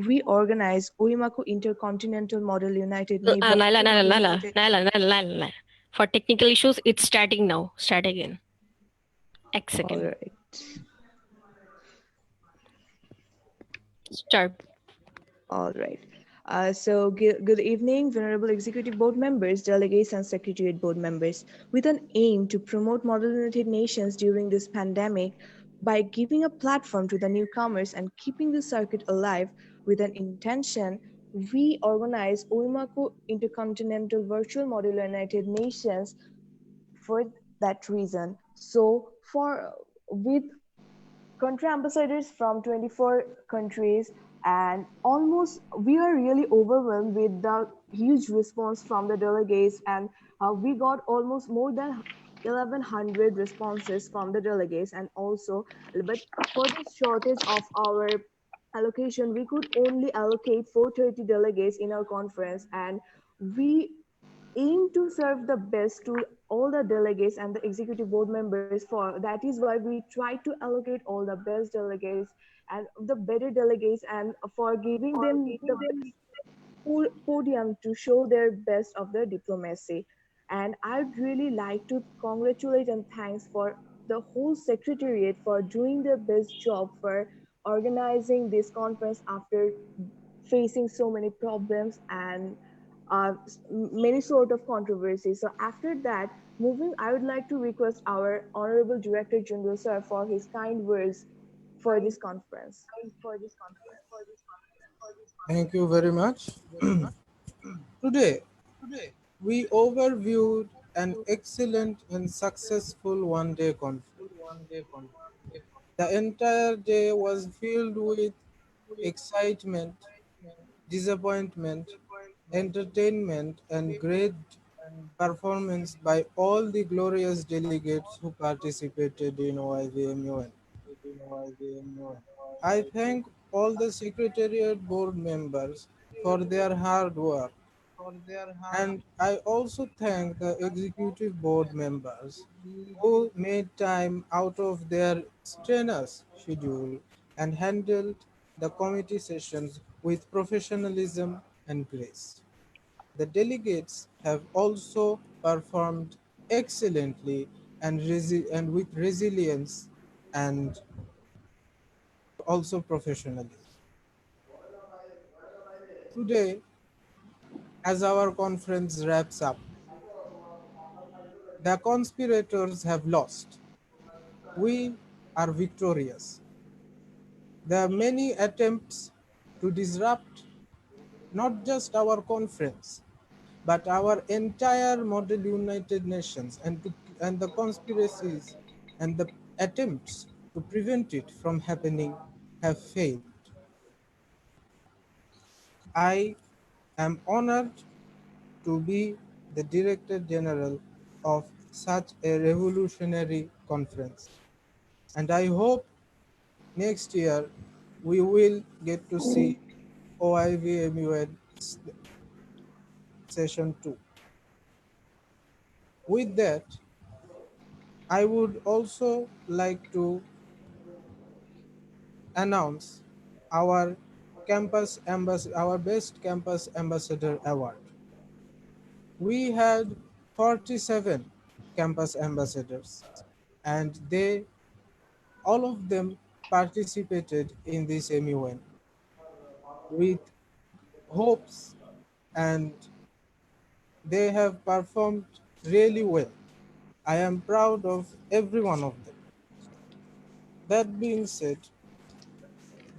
we organize OEMACO Intercontinental Model United Naila, Naila, Naila, Naila, Naila, Naila, Naila. For technical issues, it's starting now. Start again. X All second. right. Start. All right. So good evening, Venerable Executive Board members, delegates, and Secretariat Board members. With an aim to promote Model United Nations during this pandemic by giving a platform to the newcomers and keeping the circuit alive with an intention, we organize OIMACO Intercontinental Virtual Model United Nations for that reason. So with country ambassadors from 24 countries, and almost we are really overwhelmed with the huge response from the delegates, and we got almost more than 1100 responses from the delegates. And also, but for the shortage of our allocation, we could only allocate 430 delegates in our conference, and we aim to serve the best to all the delegates and the executive board members. For that is why we try to allocate all the best delegates and the better delegates, and for giving them the podium to show their best of their diplomacy. And I'd really like to congratulate and thanks for the whole secretariat for doing their best job for organizing this conference after facing so many problems and many sort of controversies. So after that, moving, I would like to request our Honorable Director General Sir for his kind words for this conference. Thank you very much. Today, we overviewed an excellent and successful one-day conference. The entire day was filled with excitement, disappointment, entertainment, and great performance by all the glorious delegates who participated in OIVMUN. I thank all the Secretariat board members for their hard work, and I also thank the Executive board members who made time out of their strenuous schedule and handled the committee sessions with professionalism and grace. The delegates have also performed excellently and with resilience and also professionalism. Today, as our conference wraps up, the conspirators have lost. We are victorious. There are many attempts to disrupt not just our conference, but our entire Model United Nations, and the conspiracies and the attempts to prevent it from happening have failed. I am honored to be the Director General of such a revolutionary conference, and I hope next year we will get to see OIVMUN session 2. With that, I would also like to announce our our best campus ambassador award. We had 47 campus ambassadors, and all of them participated in this MUN with hopes, and they have performed really well. I am proud of every one of them. That being said,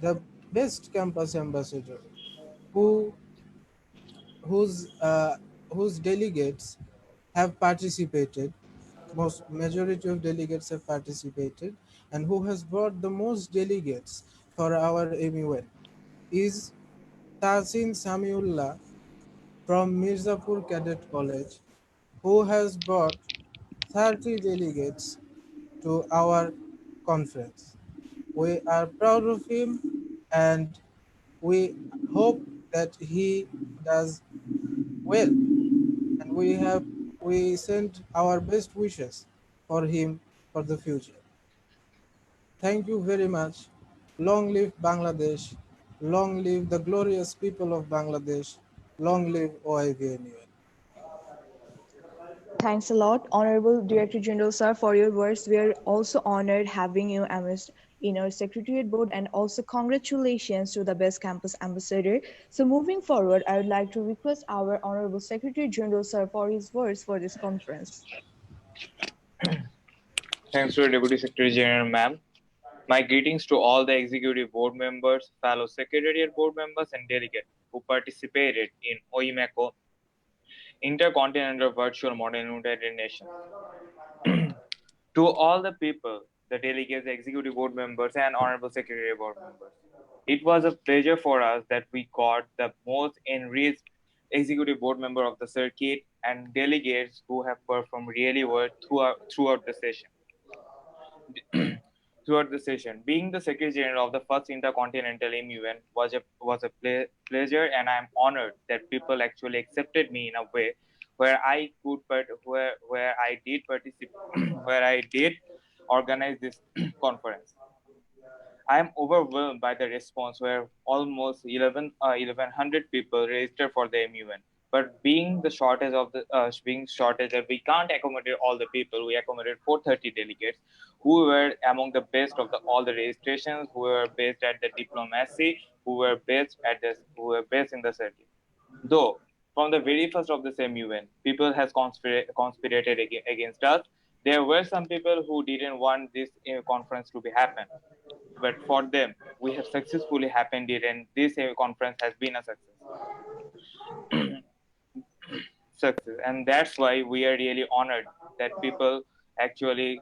the best campus ambassador who whose delegates have participated, majority of delegates have participated, and who has brought the most delegates for our MUN is Tahsin Samiullah from Mirzapur Cadet College, who has brought 30 delegates to our conference. We are proud of him, and we hope that he does well, and we send our best wishes for him for the future. Thank you very much. Long live Bangladesh. Long live the glorious people of Bangladesh. Long live OIVMUN. Thanks a lot, Honorable Director General Sir, for your words. We are also honored having you in our Secretariat Board, and also congratulations to the Best Campus Ambassador. So moving forward, I would like to request our Honorable Secretary General Sir for his words for this conference. Thanks to the Deputy Secretary General, ma'am. My greetings to all the executive board members, fellow secretariat board members, and delegates who participated in OEMACO Intercontinental Virtual Modern United Nations. To all the people, the delegates, the executive board members, and honorable secretariat board members, it was a pleasure for us that we got the most enriched executive board member of the circuit and delegates who have performed really well throughout the session. Throughout the session. Being the Secretary General of the first Intercontinental MUN was a pleasure, and I am honored that people actually accepted me in a way where I could where I did participate where I did organize this conference. I am overwhelmed by the response where almost 1100 people registered for the MUN. But being shortage that we can't accommodate all the people, we accommodated 430 delegates who were among the best of all the registrations, who were based at the diplomacy, who were based in the circuit. Though from the very first of the same UN, people has conspirated against us. There were some people who didn't want this conference to be happen, but for them, we have successfully happened it, and this conference has been a success, and that's why we are really honored that people actually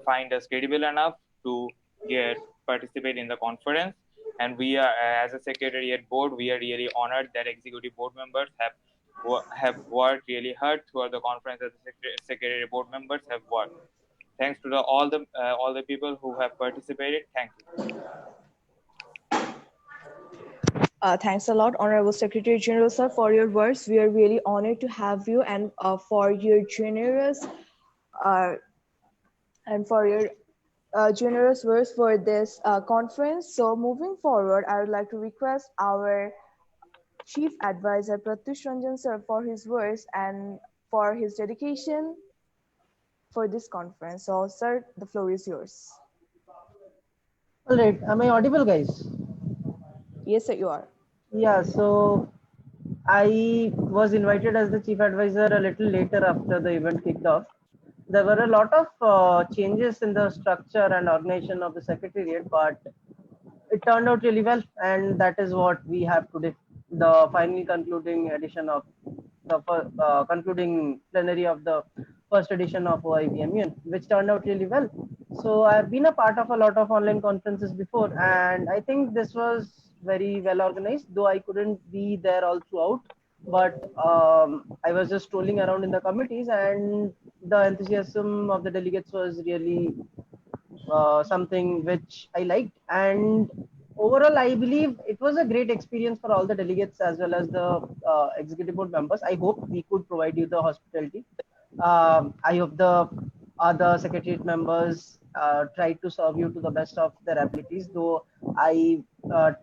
find us credible enough to get participate in the conference. And we are, as a secretariat board, we are really honored that executive board members have worked really hard throughout the conference. As the secretariat board members have worked. Thanks to all the people who have participated. Thank you. Thanks a lot, Honorable Secretary General Sir, for your words. We are really honored to have you, and for your uh, generous words for this conference. So moving forward, I would like to request our Chief Advisor Pratyush Ranjan Sir for his words and for his dedication for this conference. So sir, the floor is yours. All right, am I audible, guys? Yes, sir, you are. Yeah, so I was invited as the chief advisor a little later after the event kicked off. There were a lot of changes in the structure and organization of the secretariat, but it turned out really well, and that is what we have today, the final concluding edition of the concluding plenary of the first edition of OIVMUN, which turned out really well. So I've been a part of a lot of online conferences before, and I think this was very well organized, though I couldn't be there all throughout. But I was just strolling around in the committees, and the enthusiasm of the delegates was really something which I liked. And overall, I believe it was a great experience for all the delegates as well as the executive board members. I hope we could provide you the hospitality. I hope the other secretariat members tried to serve you to the best of their abilities, though I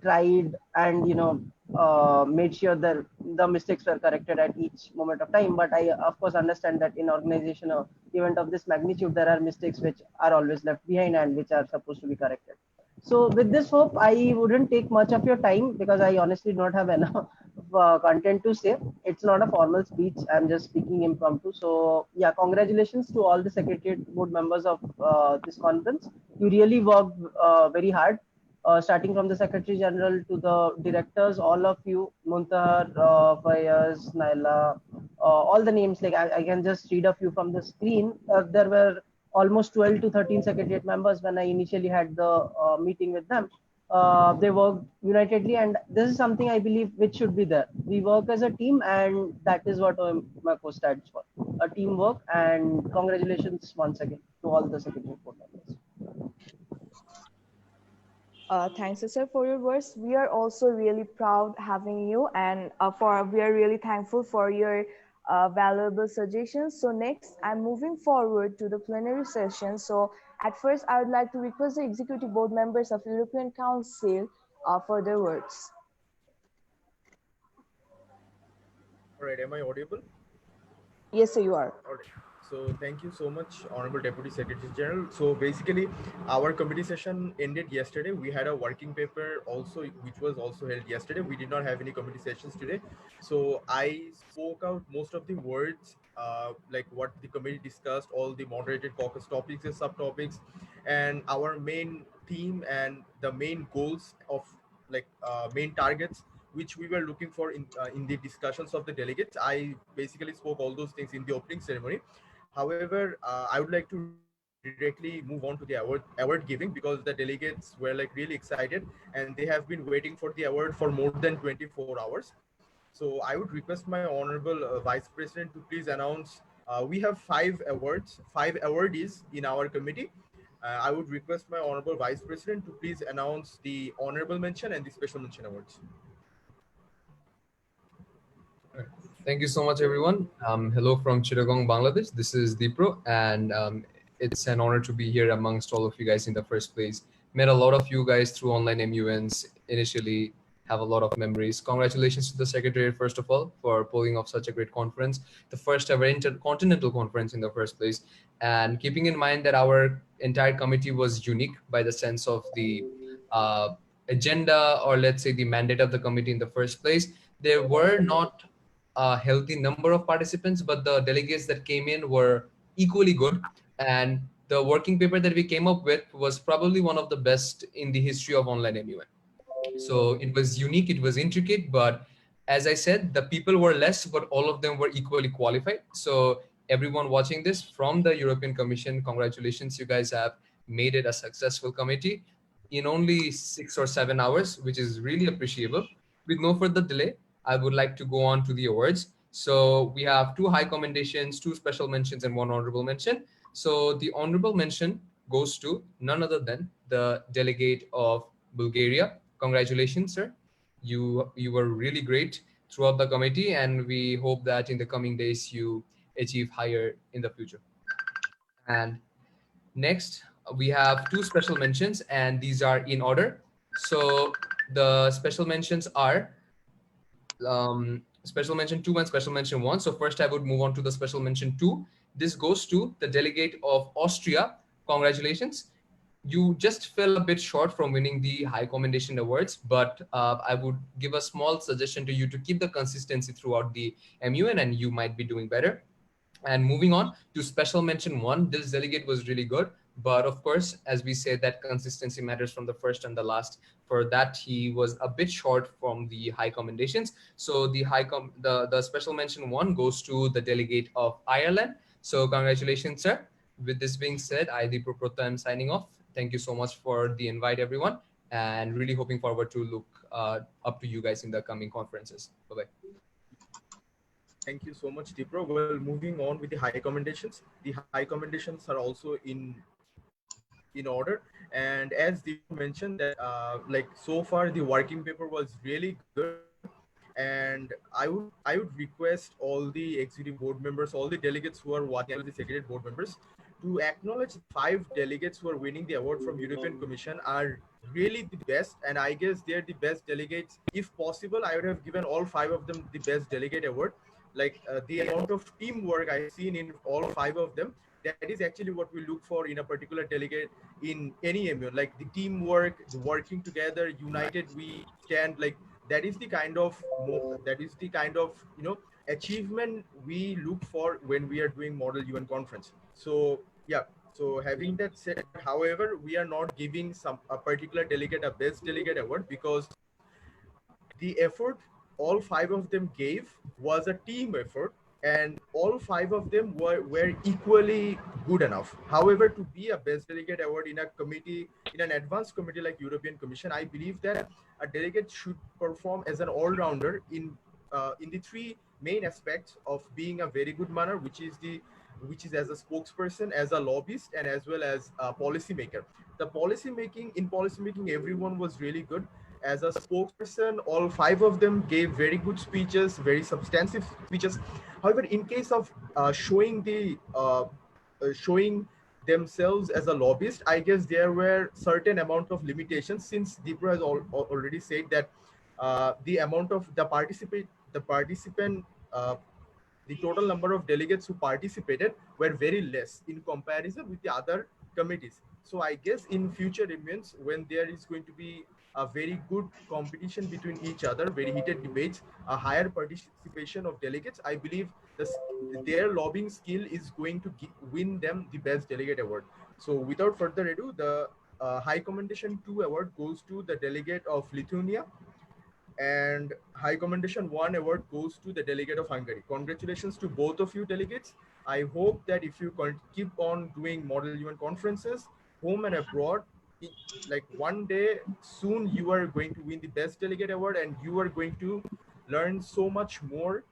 tried and made sure that the mistakes were corrected at each moment of time. But I of course understand that in organization or event of this magnitude there are mistakes which are always left behind and which are supposed to be corrected. So with this hope, I wouldn't take much of your time because I honestly don't have enough content to say. It's not a formal speech. I'm just speaking impromptu. So yeah, congratulations to all the secretariat board members of this conference. You really worked very hard. Starting from the Secretary General to the directors, all of you, Muntahar, Fayaz, Naila, all the names, like I can just read a few from the screen. There were almost 12 to 13 secretariat members when I initially had the meeting with them. They worked unitedly, and this is something I believe which should be there. We work as a team, and that is what OEMACO stands for, a teamwork. And congratulations once again to all the secretariat board members. Thanks, sir, for your words. We are also really proud having you, and we are really thankful for your valuable suggestions. So next, I'm moving forward to the plenary session. So at first, I would like to request the executive board members of European Council further words. All right, am I audible? Yes, sir, you are. All right. So thank you so much, Honorable Deputy Secretary General. So basically, our committee session ended yesterday. We had a working paper also, which was also held yesterday. We did not have any committee sessions today. So I spoke out most of the words, like what the committee discussed, all the moderated caucus topics and subtopics, and our main theme and the main goals of main targets which we were looking for in the discussions of the delegates. I basically spoke all those things in the opening ceremony. However, I would like to directly move on to the award giving, because the delegates were like really excited and they have been waiting for the award for more than 24 hours. So I would request my honorable vice president to please announce. We have five awardees in our committee. I would request my honorable vice president to please announce the honorable mention and the special mention awards. Thank you so much, everyone. Hello from Chittagong, Bangladesh. This is Dipro, and it's an honor to be here amongst all of you guys in the first place. Met a lot of you guys through online MUNs initially, have a lot of memories. Congratulations to the Secretariat, first of all, for pulling off such a great conference, the first ever intercontinental conference in the first place. And keeping in mind that our entire committee was unique by the sense of the agenda, or let's say the mandate of the committee in the first place, there were not a healthy number of participants, but the delegates that came in were equally good. And the working paper that we came up with was probably one of the best in the history of online MUN. So it was unique, it was intricate, but as I said, the people were less, but all of them were equally qualified. So everyone watching this from the European Commission, congratulations, you guys have made it a successful committee in only 6 or 7 hours, which is really appreciable. With no further delay, I would like to go on to the awards. So we have 2 high commendations, 2 special mentions, and 1 honorable mention. So the honorable mention goes to none other than the delegate of Bulgaria. Congratulations, sir. You were really great throughout the committee, and we hope that in the coming days you achieve higher in the future. And next, we have 2 special mentions, and these are in order. So the special mentions are special mention 2 and special mention 1. So first I would move on to the special mention 2. This goes to the delegate of Austria. Congratulations. You just fell a bit short from winning the High Commendation Awards, but I would give a small suggestion to you to keep the consistency throughout the MUN, and you might be doing better. And moving on to special mention 1, this delegate was really good. But of course, as we say, that consistency matters from the first and the last. For that, he was a bit short from the High Commendations. So the special mention 1 goes to the delegate of Ireland. So congratulations, sir. With this being said, I, Deepak Prota, am signing off. Thank you so much for the invite, everyone, and really hoping forward to look up to you guys in the coming conferences. Bye-bye. Thank you so much, Dipro. Well, moving on with the high commendations. The high commendations are also in order. And as Dipro mentioned that like so far the working paper was really good. And I would request all the executive board members, all the delegates who are watching, the secretariat board members, to acknowledge 5 delegates who are winning the award from European Commission are really the best, and I guess they're the best delegates. If possible, I would have given all 5 of them the best delegate award. Like the amount of teamwork I've seen in all 5 of them, that is actually what we look for in a particular delegate in any MUN. Like the teamwork, the working together, united we stand. Like that is the kind of achievement we look for when we are doing Model UN conference. So yeah. So having that said, however, we are not giving a particular delegate a best delegate award, because the effort all 5 of them gave was a team effort, and all 5 of them were equally good enough. However, to be a best delegate award in a committee, in an advanced committee like European Commission, I believe that a delegate should perform as an all-rounder in the 3 main aspects of being a very good manner, which is as a spokesperson, as a lobbyist, and as well as a policymaker. In policymaking, everyone was really good. As a spokesperson, all 5 of them gave very good speeches, very substantive speeches. However, in case of showing themselves as a lobbyist, I guess there were certain amount of limitations, since Deepa has already said that the amount of the participant, the total number of delegates who participated were very less in comparison with the other committees. So I guess in future events, when there is going to be a very good competition between each other, very heated debates, a higher participation of delegates, I believe their lobbying skill is going to win them the best delegate award. So without further ado, the High Commendation 2 award goes to the delegate of Lithuania, and High Commendation 1 award goes to the delegate of Hungary. Congratulations to both of you delegates. I hope that if you keep on doing Model UN conferences, home and abroad, like one day soon you are going to win the best delegate award, and you are going to learn so much more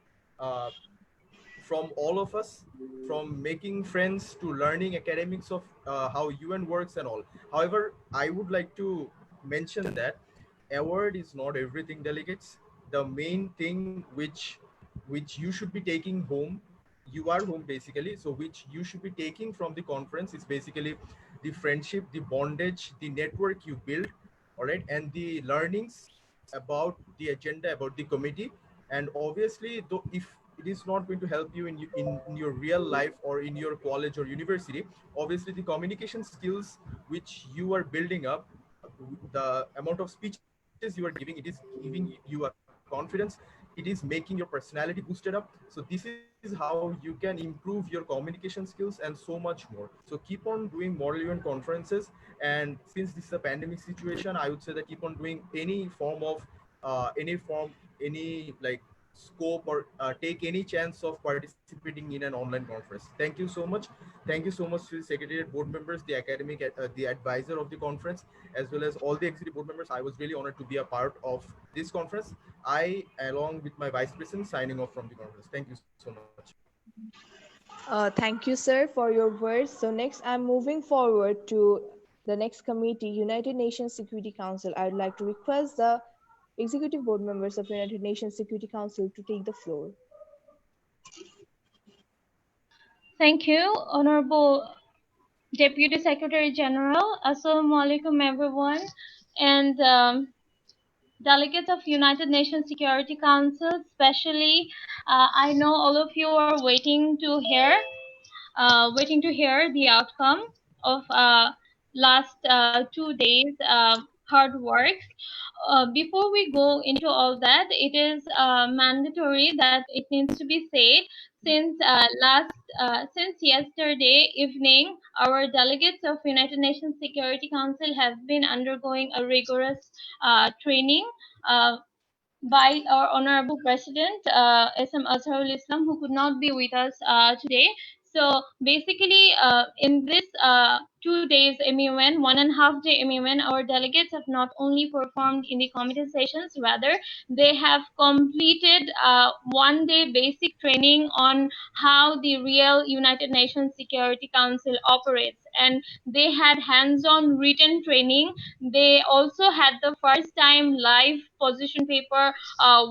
from all of us, from making friends to learning academics of how UN works and all. However, I would like to mention that award is not everything, delegates. The main thing which you should be taking home, you are home basically, so which you should be taking from the conference is basically the friendship, the bondage, the network you build, all right, and the learnings about the agenda, about the committee. And obviously, though, if it is not going to help you in your real life or in your college or university, obviously the communication skills which you are building up, the amount of speeches you are giving, it is giving you a confidence, it is making your personality boosted up. So this is how you can improve your communication skills and so much more. So keep on doing model event conferences, and since this is a pandemic situation, I would say that keep on doing any form of any like scope, or take any chance of participating in an online conference. Thank you so much. Thank you so much to the secretariat board members, the academic, the advisor of the conference, as well as all the executive board members. I was really honored to be a part of this conference. I, along with my vice president, signing off from the conference. Thank you so much. Thank you, sir, for your words. So next, I'm moving forward to the next committee, United Nations Security Council. I would like to request the executive board members of United Nations Security Council to take the floor. Thank you, Honorable Deputy Secretary General. Assalamu alaikum, everyone, and delegates of United Nations Security Council. Especially, I know all of you are waiting to hear the outcome of last 2 days hard work. Before we go into all that, it is mandatory that it needs to be said, since since yesterday evening, our delegates of United Nations Security Council have been undergoing a rigorous training by our Honorable President, SM Azharul Islam, who could not be with us today. So basically, in this 2 days MUN, 1.5 day MUN, our delegates have not only performed in the committee sessions, rather they have completed 1 day basic training on how the real United Nations Security Council operates. And they had hands-on written training. They also had the first time live position paper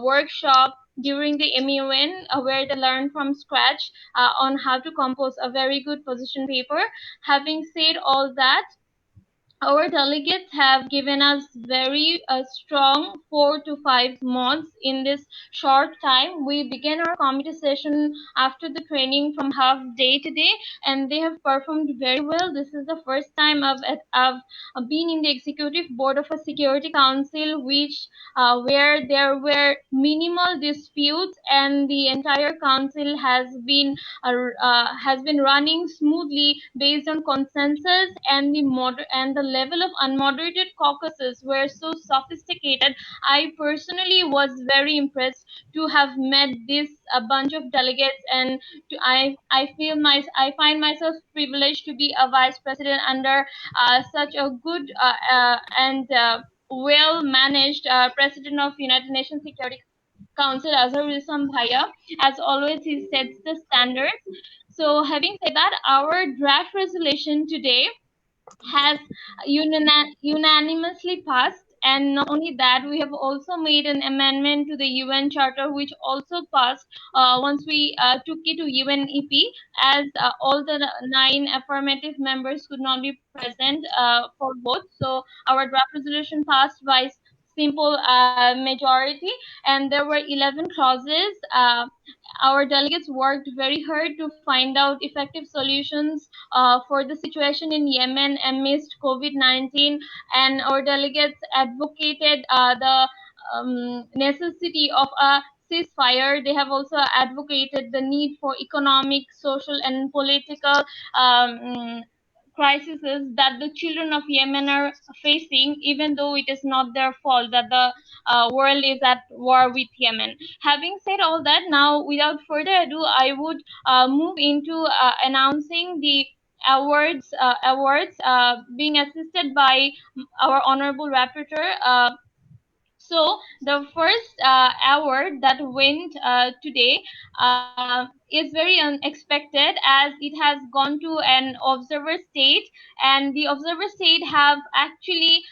workshop during the MUN, where they learned from scratch on how to compose a very good position paper. Having said all that, our delegates have given us very strong 4 to 5 months in this short time. We began our committee session after the training from half day today, and they have performed very well. This is the first time I've been in the executive board of a security council, which where there were minimal disputes, and the entire council has been running smoothly based on consensus, and the level of unmoderated caucuses were so sophisticated. I personally was very impressed to have met this a bunch of delegates, and I find myself privileged to be a vice president under such a good and well managed president of United Nations Security Council, Azharul Islam Bhaiya. As always, he sets the standards. So, having said that, our draft resolution today has unanimously passed, And not only that, we have also made an amendment to the UN Charter, which also passed once we took it to UNEP, as all the 9 affirmative members could not be present for vote. So our draft resolution passed by simple majority, and there were 11 clauses. Our delegates worked very hard to find out effective solutions for the situation in Yemen amidst COVID-19, and our delegates advocated the necessity of a ceasefire. They have also advocated the need for economic, social, and political crises that the children of Yemen are facing, even though it is not their fault that the world is at war with Yemen. Having said all that, now without further ado, I would move into announcing the awards being assisted by our honorable rapporteur. So the first award that went today is very unexpected, as it has gone to an observer state, and the observer state have actually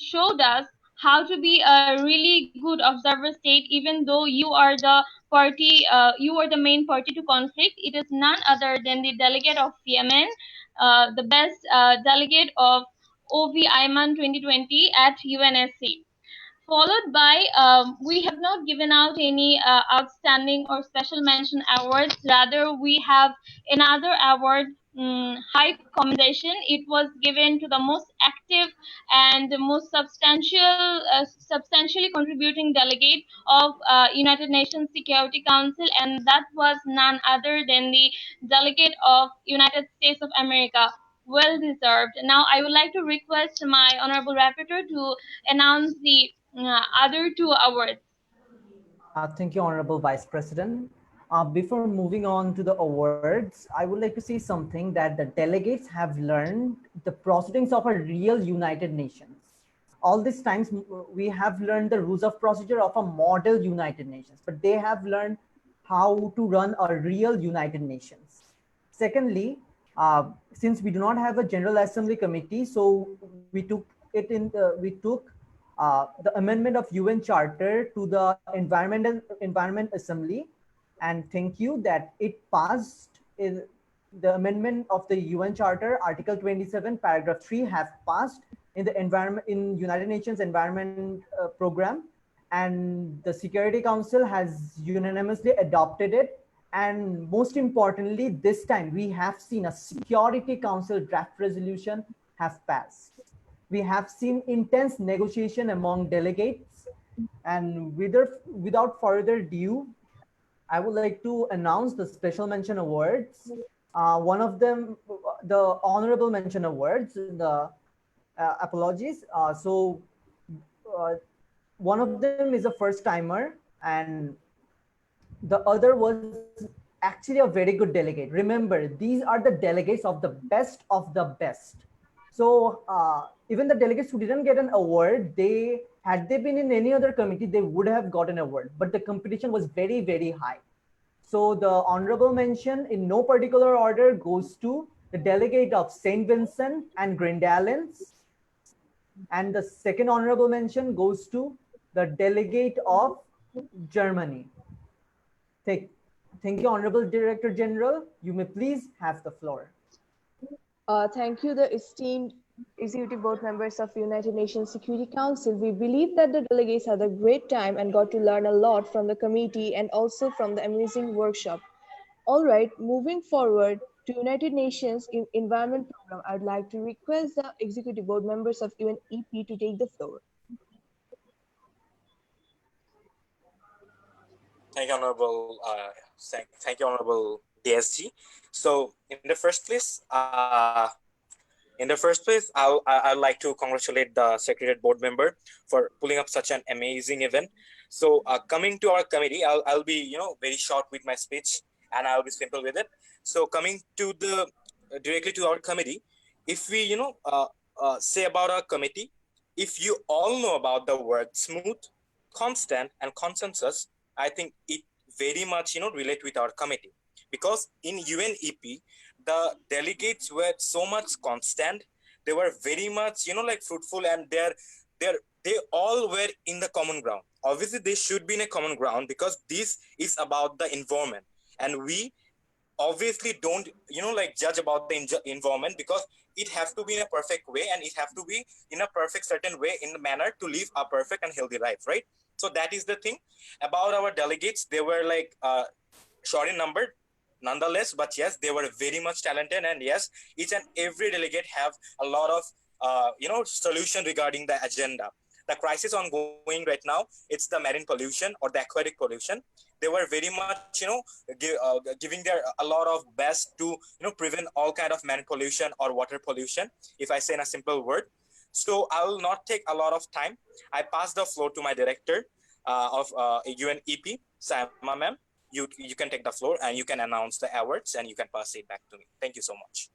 showed us how to be a really good observer state, even though you are the party, you are the main party to conflict. It is none other than the delegate of Yemen, the best delegate of OVIMUN 2020 at UNSC. Followed by, we have not given out any outstanding or special mention awards. Rather, we have another award, High Commendation. It was given to the most active and the most substantially contributing delegate of United Nations Security Council, and that was none other than the delegate of United States of America. Well deserved. Now, I would like to request my honorable rapporteur to announce the other 2 awards. Thank you, Honorable Vice President. Before moving on to the awards, I would like to say something that the delegates have learned the proceedings of a real United Nations. All these times we have learned the rules of procedure of a model United Nations, but they have learned how to run a real United Nations. Secondly, since we do not have a General Assembly committee, so we took it in the amendment of UN Charter to the Environment Assembly, and thank you that it passed. In the amendment of the UN Charter, Article 27, Paragraph 3, have passed in the United Nations Environment Program, and the Security Council has unanimously adopted it. And most importantly, this time we have seen a Security Council draft resolution have passed. We have seen intense negotiation among delegates, and without further ado, I would like to announce the special mention awards. One of them, the honorable mention awards, the apologies. One of them is a first timer, and the other was actually a very good delegate. Remember, these are the delegates of the best of the best. So even the delegates who didn't get an award, had they been in any other committee, they would have got an award, but the competition was very, very high. So the honorable mention in no particular order goes to the delegate of St. Vincent and Grenadines. And the second honorable mention goes to the delegate of Germany. Thank you, Honorable Director General. You may please have the floor. Thank you, the esteemed Executive Board members of United Nations Security Council. We believe that the delegates had a great time and got to learn a lot from the committee and also from the amazing workshop. All right, moving forward to United Nations Environment Program, I'd like to request the Executive Board members of UNEP to take the floor. Thank you, Honorable. Thank you, Honorable DSG. So, in the first place, I'd like to congratulate the Secretariat Board member for pulling up such an amazing event. So, coming to our committee, I'll be very short with my speech, and I'll be simple with it. So, coming to directly to our committee, if we say about our committee, if you all know about the word smooth, constant, and consensus, I think it very much relate with our committee, because in UNEP the delegates were so much constant. They were very much like fruitful, and they all were in the common ground. Obviously, they should be in a common ground because this is about the environment, and we obviously don't like judge about the environment because it has to be in a perfect way, and it has to be in a perfect certain way in the manner to live a perfect and healthy life, right? So that is the thing about our delegates. They were like short in number nonetheless, but yes, they were very much talented, and yes, each and every delegate have a lot of solution regarding the agenda. The crisis ongoing right now, it's the marine pollution or the aquatic pollution. They were very much giving their a lot of best to prevent all kind of marine pollution or water pollution, if I say in a simple word. So I will not take a lot of time. I pass the floor to my director of UNEP, Sama ma'am. You can take the floor and you can announce the awards and you can pass it back to me. Thank you so much.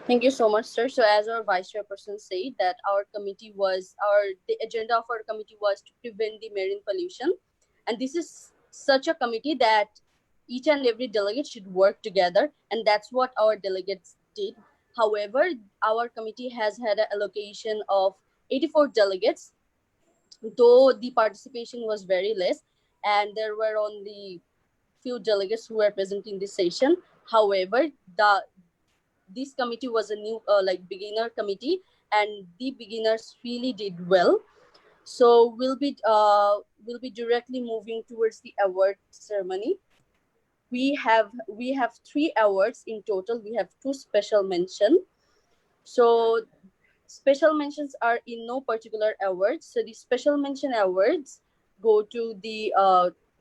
Thank you so much, sir. So as our vice chairperson said that the agenda of our committee was to prevent the marine pollution. And this is such a committee that each and every delegate should work together. And that's what our delegates did. However, our committee has had an allocation of 84 delegates, though the participation was very less. And there were only few delegates who were present in this session. However, this committee was a new beginner committee, and the beginners really did well. So we'll be directly moving towards the award ceremony. We have 3 awards in total. We have 2 special mention. So special mentions are in no particular awards. So the special mention awards go to the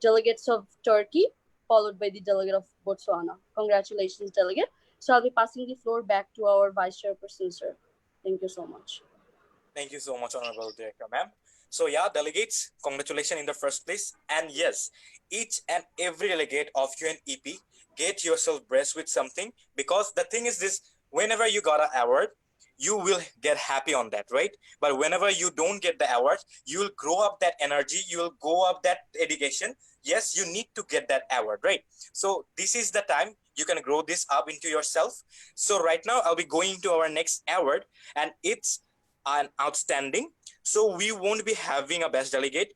delegates of Turkey, followed by the delegate of Botswana. Congratulations, delegate. So I'll be passing the floor back to our vice chairperson, sir. Thank you so much. Thank you so much, Honorable Director, ma'am. So yeah, delegates, congratulations in the first place. And yes, each and every delegate of UNEP, get yourself blessed with something, because the thing is this: whenever you got an award, you will get happy on that, right? But whenever you don't get the award, you will grow up that energy, you will go up that education. Yes, you need to get that award, right? So this is the time you can grow this up into yourself. So right now I'll be going to our next award, and it's an outstanding. So we won't be having a best delegate.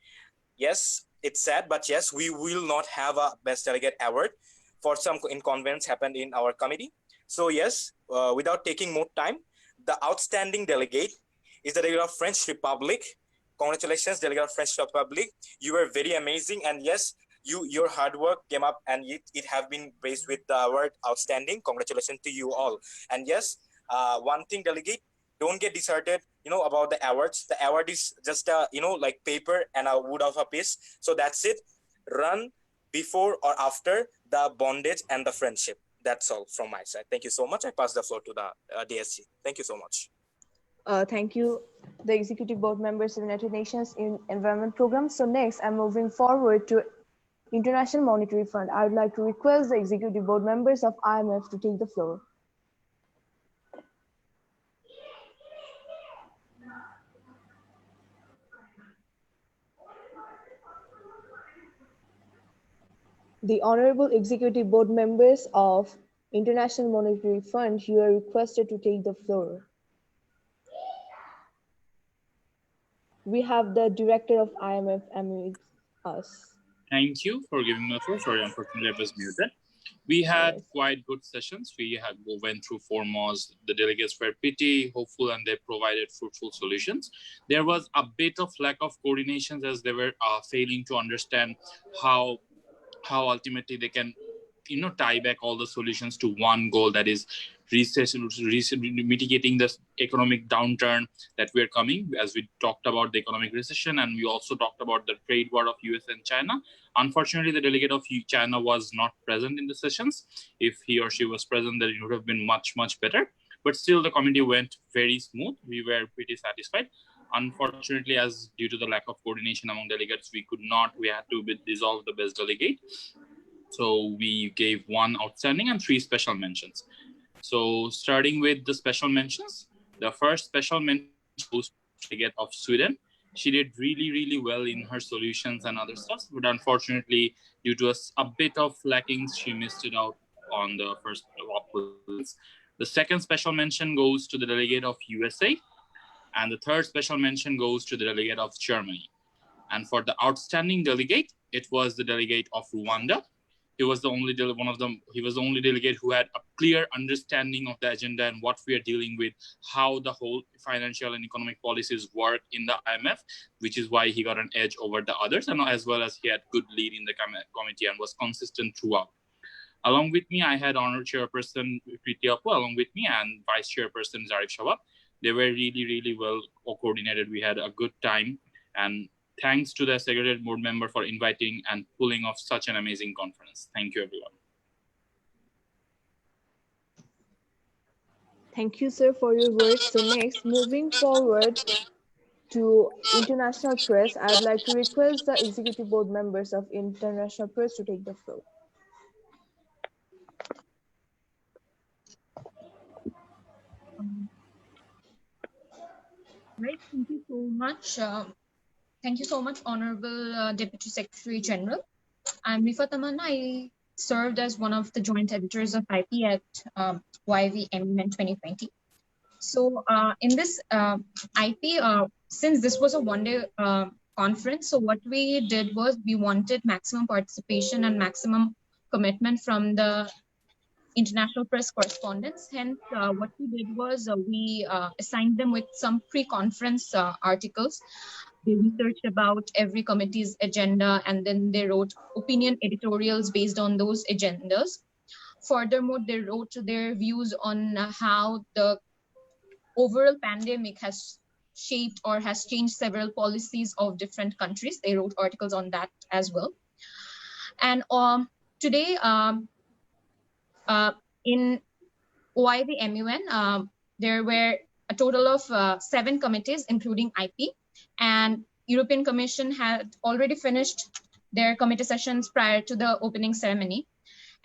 Yes, it's sad, but yes, we will not have a best delegate award for some inconvenience happened in our committee. So yes, without taking more time, the outstanding delegate is the delegate of French Republic. Congratulations, delegate of French Republic. You were very amazing, and yes, your hard work came up, and it have been praised with the award outstanding. Congratulations to you all. And yes, one thing, delegate, don't get disheartened about the awards. The award is just a like paper and a wood of a piece. So that's it. Run before or after the bondage and the friendship. That's all from my side. Thank you so much. I pass the floor to the DSC. Thank you so much. Thank you, the Executive Board members of the United Nations in Environment Program. So next, I'm moving forward to International Monetary Fund. I would like to request the Executive Board members of IMF to take the floor. The Honorable Executive Board members of International Monetary Fund, you are requested to take the floor. We have the Director of IMF among us. Thank you for giving me the floor. Sorry, unfortunately I was muted. We had quite good sessions. We went through foremost. The delegates were pretty hopeful, and they provided fruitful solutions. There was a bit of lack of coordination, as they were failing to understand how ultimately they can tie back all the solutions to one goal, that is mitigating the economic downturn that we're coming, as we talked about the economic recession, and we also talked about the trade war of US and China. Unfortunately, the delegate of China was not present in the sessions. If he or she was present, then it would have been much, much better. But still, the committee went very smooth. We were pretty satisfied. Unfortunately, as due to the lack of coordination among delegates, we had to dissolve the best delegate. So we gave 1 outstanding and 3 special mentions. So starting with the special mentions, the first special mention goes to the delegate of Sweden. She did really, really well in her solutions and other stuff, but unfortunately, due to a bit of lackings, she missed it out on the first options. The second special mention goes to the delegate of USA. And the third special mention goes to the delegate of Germany. And for the outstanding delegate, it was the delegate of Rwanda. He was the only delegate who had a clear understanding of the agenda and what we are dealing with, how the whole financial and economic policies work in the IMF, which is why he got an edge over the others, and as well as he had good lead in the committee and was consistent throughout. Along with me, I had Honorary Chairperson Priti Appu along with me and Vice Chairperson Zarif Shabab. They were really, really well coordinated. We had a good time, and thanks to the Secretariat Board member for inviting and pulling off such an amazing conference. Thank you, everyone. Thank you, sir, for your words. So next, moving forward to international press, I'd like to request the executive board members of international press to take the floor. Right, thank you so much. Thank you so much, Honorable Deputy Secretary General. I'm Rifa Tamanna. I served as one of the joint editors of IP at OIVMUN 2020. So in this IP, since this was a one-day conference, so what we did was we wanted maximum participation and maximum commitment from the international press correspondents. Hence, what we did was we assigned them with some pre-conference articles. They researched about every committee's agenda, and then they wrote opinion editorials based on those agendas. Furthermore, they wrote their views on how the overall pandemic has shaped or has changed several policies of different countries. They wrote articles on that as well. And today, in OIVMUN, there were a total of 7 committees, including IP, and European Commission had already finished their committee sessions prior to the opening ceremony.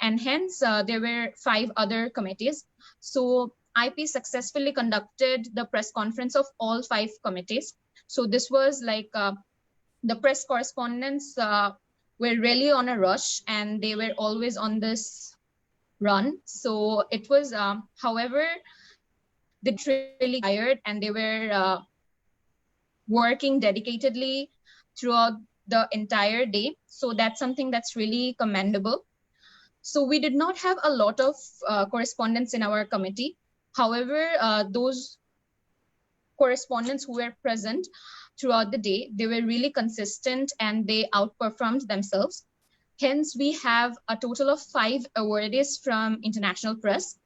And hence, there were 5 other committees. So IP successfully conducted the press conference of all 5 committees. So this was like the press correspondents were really on a rush, and they were always on this run. So it was, however, they really tired, and they were working dedicatedly throughout the entire day. So that's something that's really commendable. So we did not have a lot of correspondents in our committee. However, those correspondents who were present throughout the day, they were really consistent and they outperformed themselves. Hence, we have a total of 5 awardees from international press.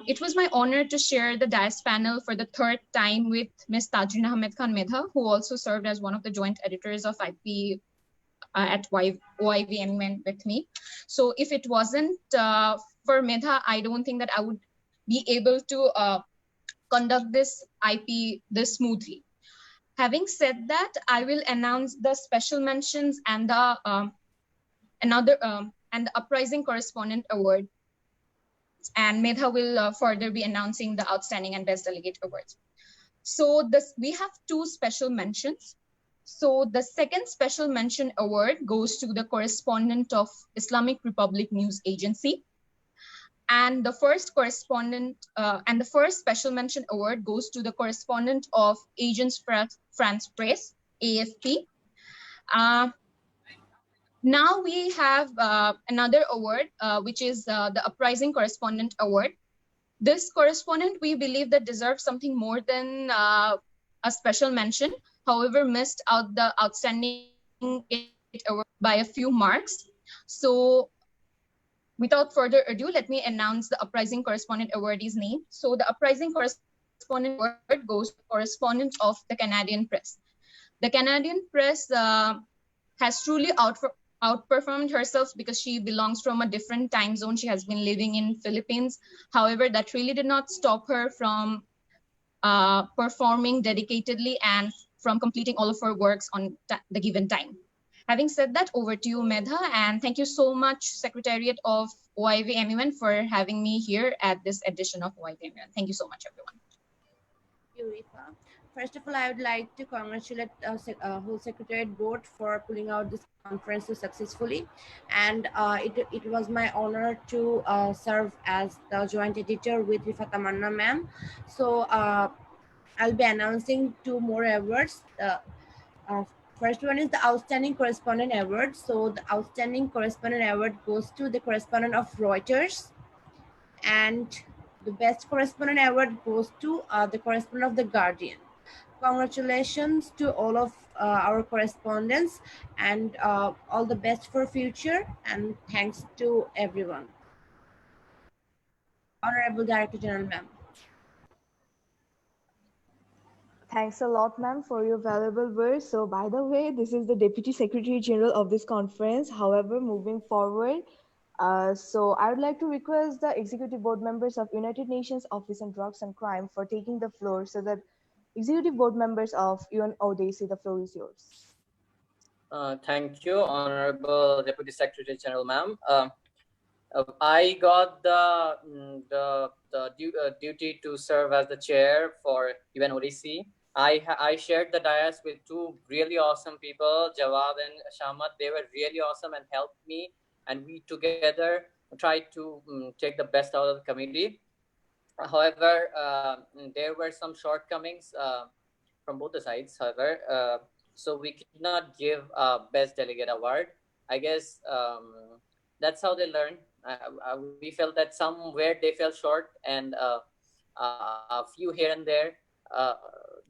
It was my honor to share the dais panel for the 3rd time with Ms. Tajreen Ahmed Khan Medha, who also served as one of the joint editors of IP at OIVMUN with me. So if it wasn't for Medha, I don't think that I would be able to conduct this IP this smoothly. Having said that, I will announce the special mentions and the and the Uprising Correspondent Award. And Medha will further be announcing the Outstanding and Best Delegate Awards. So we have 2 special mentions. So the 2nd special mention award goes to the correspondent of Islamic Republic News Agency. And the first special mention award goes to the correspondent of Agence France Presse, AFP. Now we have another award, which is the Uprising Correspondent Award. This correspondent, we believe that deserves something more than a special mention. However, missed out the Outstanding Award by a few marks. So without further ado, let me announce the Uprising Correspondent Awardee's name. So the Uprising Correspondent Award goes to the correspondent of the Canadian Press. The Canadian Press has truly outperformed herself because she belongs from a different time zone. She has been living in Philippines. However, that really did not stop her from performing dedicatedly and from completing all of her works on the given time. Having said that, over to you, Medha, and thank you so much, Secretariat of OIVMUN, for having me here at this edition of OIVMUN. Thank you so much, everyone. Thank you, Rifa. First of all, I would like to congratulate whole Secretariat Board for pulling out this conference so successfully. And it was my honor to serve as the joint editor with Rifa Tamanna ma'am. So I'll be announcing 2 more awards. Uh, First one is the Outstanding Correspondent Award. So the Outstanding Correspondent Award goes to the correspondent of Reuters, and the Best Correspondent Award goes to the correspondent of The Guardian. Congratulations to all of our correspondents, and all the best for future, and thanks to everyone. Honorable Director General, ma'am. Thanks a lot, ma'am, for your valuable words. So, by the way, this is the Deputy Secretary General of this conference. However, moving forward, so I would like to request the Executive Board members of United Nations Office on Drugs and Crime for taking the floor, so that Executive Board members of UNODC, the floor is yours. Thank you, Honorable Deputy Secretary General, ma'am. I got the duty to serve as the chair for UNODC. I shared the dais with 2 really awesome people, Jawad and Shamat. They were really awesome and helped me, and we together tried to take the best out of the committee. However, there were some shortcomings from both the sides. However, so we could not give a best delegate award. I guess that's how they learn. We felt that somewhere they fell short, and a few here and there,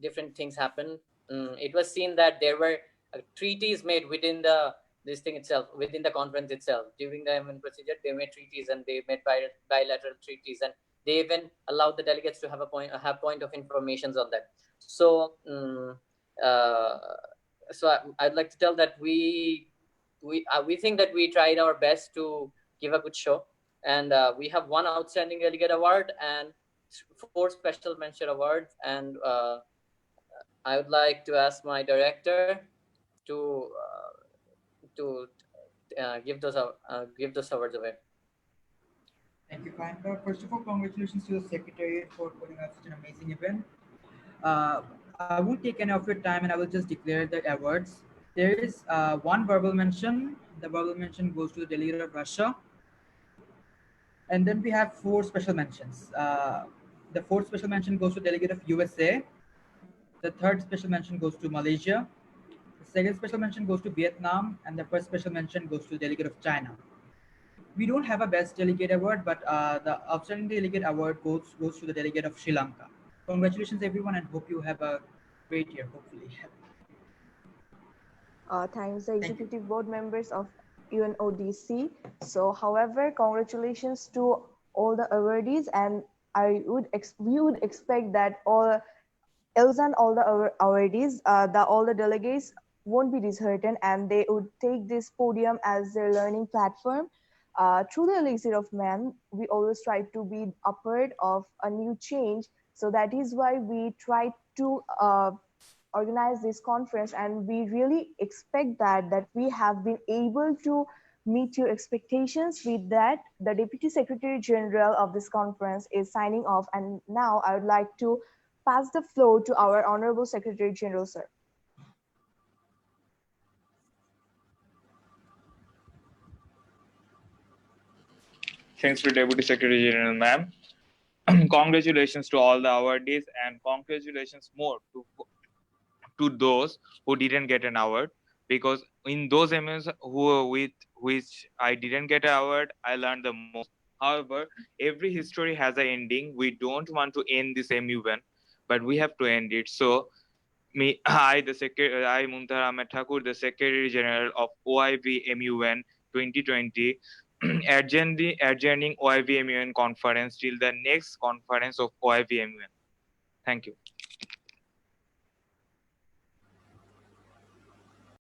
different things happened. It was seen that there were treaties made within this thing itself, within the conference itself. During the MUN procedure, they made treaties, and they made bilateral treaties, and they even allowed the delegates to have point of information on that. So, I'd like to tell that we think that we tried our best to give a good show, and we have 1 outstanding delegate award and 4 special mention awards, and I would like to ask my director to give those awards away. Thank you, Kanda. First of all, congratulations to the Secretariat for putting up such an amazing event. I won't take any of your time, and I will just declare the awards. There is 1 verbal mention. The verbal mention goes to the delegate of Russia. And then we have 4 special mentions. The 4th special mention goes to delegate of USA. The 3rd special mention goes to Malaysia. The 2nd special mention goes to Vietnam, and the 1st special mention goes to delegate of China. We don't have a best delegate award, but the outstanding delegate award goes to the delegate of Sri Lanka. Congratulations, everyone, and hope you have a great year, hopefully. Thanks, the Executive Board members of UNODC. So, however, congratulations to all the awardees, and we would expect that all the awardees, all the delegates won't be disheartened, and they would take this podium as their learning platform. Through the elixir of man, we always try to be upward of a new change. So that is why we try to organize this conference, and we really expect that we have been able to meet your expectations. With that, the Deputy Secretary General of this conference is signing off, and now I would like to pass the floor to our Honorable Secretary General, sir. Thanks to Deputy Secretary General, ma'am. Congratulations to all the awardees, and congratulations more to those who didn't get an award, because in those MUs with which I didn't get an award, I learned the most. However, every history has an ending. We don't want to end this MUN, but we have to end it. So, I, Muntar Ahmed Thakur, the Secretary General of OIVMUN 2020, adjourning OIVMUN conference till the next conference of OIVMUN. Thank you.